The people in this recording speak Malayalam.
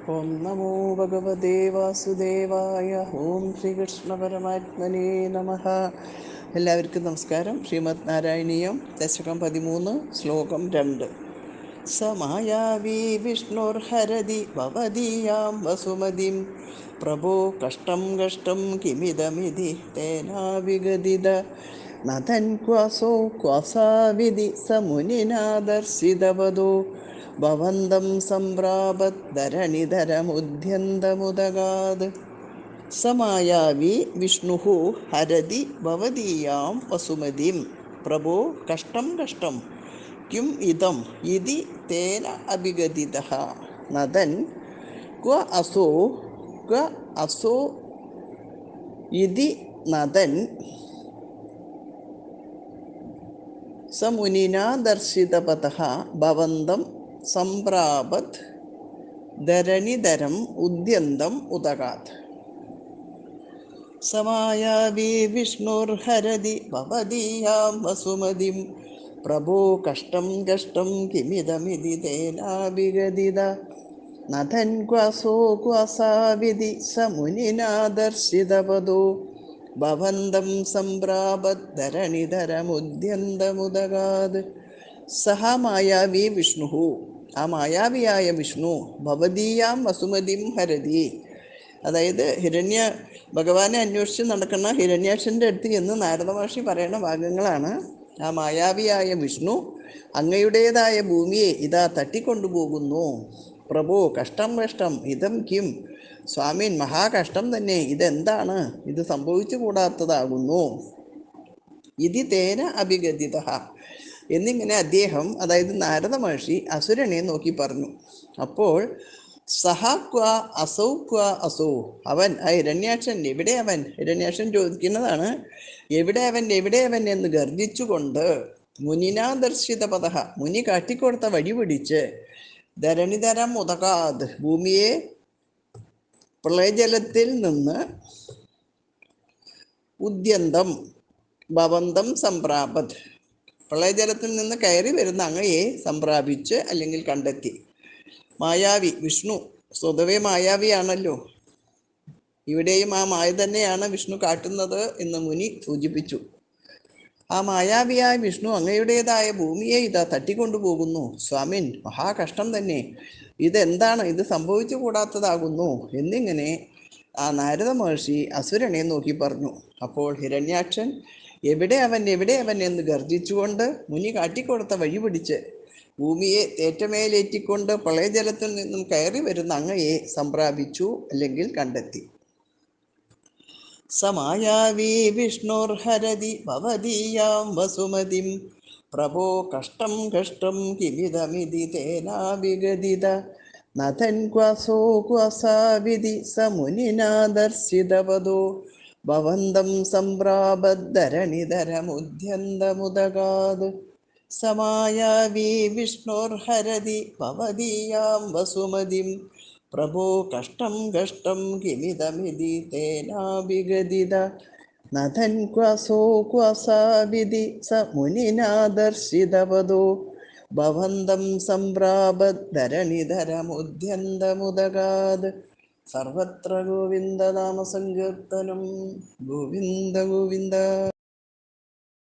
ഓം നമോ ഭഗവതേ വാസുദേവായ. ഓം ശ്രീകൃഷ്ണ പരമാത്മനേ നമഃ. എല്ലാവർക്കും നമസ്കാരം. ശ്രീമദ് നാരായണീയം ദശകം 13 ശ്ലോകം 2. സ മായാവി വിഷ്ണുർഹരതി ഭവദീയാം വസുമതിം പ്രഭോ കഷ്ടം കഷ്ടം കിമിദമിതി തേനാവിഗദിത നതൻ ക്വാസോ ക്വാസാവിധി സ മുനിനാ ദർശിതവദോ ഭവന്തം സംപ്രാപദ്ധരണിധരമുദ്യന്തമുദഗാത്. സമായാവി വിഷ്ണു ഹരതി ഭവദീയാം വസുമതിം പ്രഭോ കഷ്ടം കഷ്ടം കിം ഇദം ഇതി തേന അഭിഗദിതഃ നദൻ ക്വ അസോ ഇതി നദൻ സമുനിനാ ദർശിതപതഃ ഭവന്തം സംപ്രാപത് ധരണിധരം ഉദ്യന്തം ഉദഗാത്. സമായാവി വിഷ്ണുർഹരതി ഭവദീയാം വസുമതിം പ്രഭോ കഷ്ടം കഷ്ടം കിമിദമിതി തേനാവിഗദിത നതൻ ക്വാസോ ക്വാസാവിധി സമുനിനാ ദർശിതപദോ ഭവന്തം സംപ്രാപദ്ധരണിധരമുദ്യന്തമുദഗാത്. സഹ മായാവി വിഷ്ണു, ആ മായാവിയായ വിഷ്ണു, ഭവദീയാം വസുമതിം ഹരതി, അതായത് ഭഗവാനെ അന്വേഷിച്ച് നടക്കുന്ന ഹിരണ്യാക്ഷൻ്റെ അടുത്ത് എന്ന് നാരദ മഹർഷി പറയുന്ന ഭാഗങ്ങളാണ്. ആ മായാവിയായ വിഷ്ണു അങ്ങയുടേതായ ഭൂമിയെ ഇതാ തട്ടിക്കൊണ്ടുപോകുന്നു. പ്രഭോ കഷ്ടം കഷ്ടം ഇതം കിം, സ്വാമിൻ മഹാകഷ്ടം തന്നെ, ഇതെന്താണ്, ഇത് സംഭവിച്ചു കൂടാത്തതാകുന്നു. ഇതി തേന അഭിഗദിത എന്നിങ്ങനെ അദ്ദേഹം, അതായത് നാരദ മഹർഷി അസുരനെ നോക്കി പറഞ്ഞു. അപ്പോൾ സഹ ക്വ അസൗ ക്വ അസൗ, അവൻ, ആ ഹിരണ്യാക്ഷൻ, എവിടെ അവൻ? ഹിരണ്യാക്ഷൻ ചോദിക്കുന്നതാണ്, എവിടെ അവൻ എവിടെ അവൻ എന്ന് ഗർജിച്ചുകൊണ്ട് മുനിനാ ദർശിത പദഹ, മുനി കാട്ടിക്കൊടുത്ത വഴി പിടിച്ച് ധരണിധരം ഉദകാത്, ഭൂമിയെ പ്രളയജലത്തിൽ നിന്ന് ഉദ്യന്തം ഭവന്തം സംപ്രാപത്, പ്രളയജലത്തിൽ നിന്ന് കയറി വരുന്ന അങ്ങയെ സംപ്രാപിച്ച് അല്ലെങ്കിൽ കണ്ടെത്തി. മായാവി വിഷ്ണു സ്വതവേ മായാവിയാണല്ലോ, ഇവിടെയും ആ മായ തന്നെയാണ് വിഷ്ണു കാട്ടുന്നത് എന്ന് മുനി സൂചിപ്പിച്ചു. ആ മായാവിയായ വിഷ്ണു അങ്ങയുടേതായ ഭൂമിയെ ഇതാ തട്ടിക്കൊണ്ടുപോകുന്നു. സ്വാമിൻ മഹാകഷ്ടം തന്നെ, ഇതെന്താണ്, ഇത് സംഭവിച്ചു കൂടാത്തതാകുന്നു എന്നിങ്ങനെ ആ നാരദ മഹർഷി അസുരനെ നോക്കി പറഞ്ഞു. അപ്പോൾ ഹിരണ്യാക്ഷൻ എവിടെ അവൻ എവിടെ അവൻ എന്ന് ഗർജിച്ചുകൊണ്ട് മുനി കാട്ടിക്കൊടുത്ത വഴി പിടിച്ച് ഭൂമിയെ തേറ്റമേലേറ്റിക്കൊണ്ട് പ്രളയജലത്തിൽ നിന്നും കയറി വരുന്ന അങ്ങയെ സംപ്രാപിച്ചു അല്ലെങ്കിൽ കണ്ടെത്തി. സമായാവി വിഷ്ണുർഹരതി ഭവദീയാം വസുമതിം പ്രഭോ കഷ്ടം കഷ്ടം കിമിദമിതി തേനാവിഗദിത നതൻ ക്വാസോ ക്വാസാവിധി സമുനിനാ ദർശിതവദോ ഭവന്തം സംപ്രാപദ്ധരണിധരമുദ്യന്തമുദഗാത്. സമായാവി വിഷ്ണുർഹരതി ഭവദീയാം വസുമതിം പ്രഭോ കഷ്ടം കഷ്ടം കിമിദമിതി തേനാവിഗദിത നതൻ ക്വാസോ ക്വാസാവിധി സമുനിനാ ദർശിതവദോ ഭവന്തം സംപ്രാപദ്ധരണിധരമുദ്യന്തമുദഗാത്. സർവത്ര ഗോവിന്ദനാമ സങ്കീർത്തനം. ഗോവിന്ദ ഗോവിന്ദ.